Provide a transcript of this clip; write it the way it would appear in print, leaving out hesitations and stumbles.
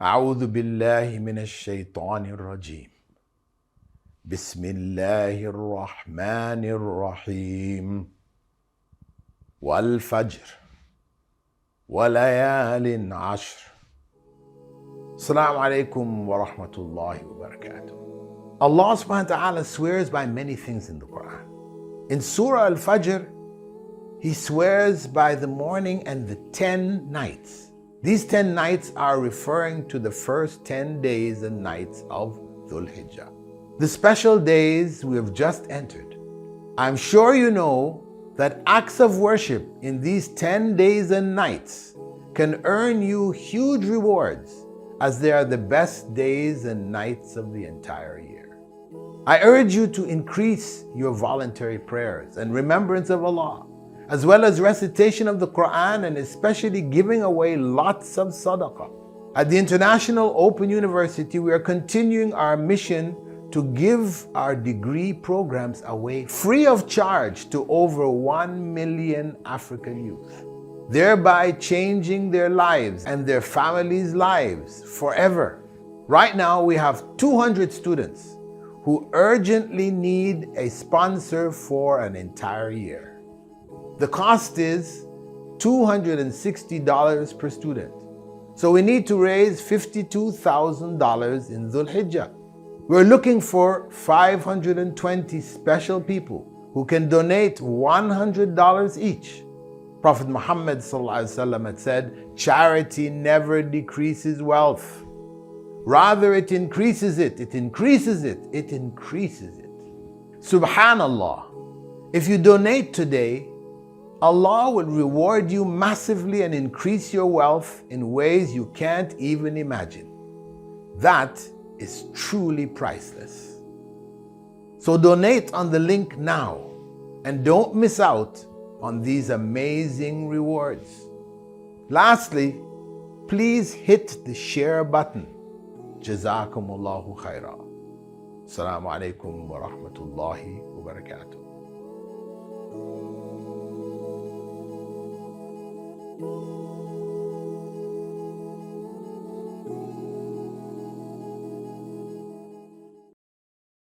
أعوذ بالله من الشيطان الرجيم. بسم الله الرحمن الرحيم. والفجر وليال عشر. Assalamu alaikum wa rahmatullahi wa barakatuh. Allah subhanahu wa ta'ala swears by many things in the Quran. In Surah Al-Fajr, He swears by the morning and the 10 nights. These 10 nights are referring to the first 10 days and nights of Dhul Hijjah, the special days we have just entered. I'm sure you know that acts of worship in these 10 days and nights can earn you huge rewards, as they are the best days and nights of the entire year. I urge you to increase your voluntary prayers and remembrance of Allah, as well as recitation of the Quran, and especially giving away lots of sadaqah. At the International Open University, we are continuing our mission to give our degree programs away free of charge to over 1 million African youth, thereby changing their lives and their families' lives forever. Right now, we have 200 students who urgently need a sponsor for an entire year. The cost is $260 per student. So we need to raise $52,000 in Dhul Hijjah. We're looking for 520 special people who can donate $100 each. Prophet Muhammad ﷺ had said, charity never decreases wealth. Rather, it increases it, it increases it, it increases it. Subhanallah. If you donate today, Allah will reward you massively and increase your wealth in ways you can't even imagine. That is truly priceless. So donate on the link now and don't miss out on these amazing rewards. Lastly, please hit the share button. Jazakumullahu khaira. Assalamu alaikum wa rahmatullahi wa barakatuh.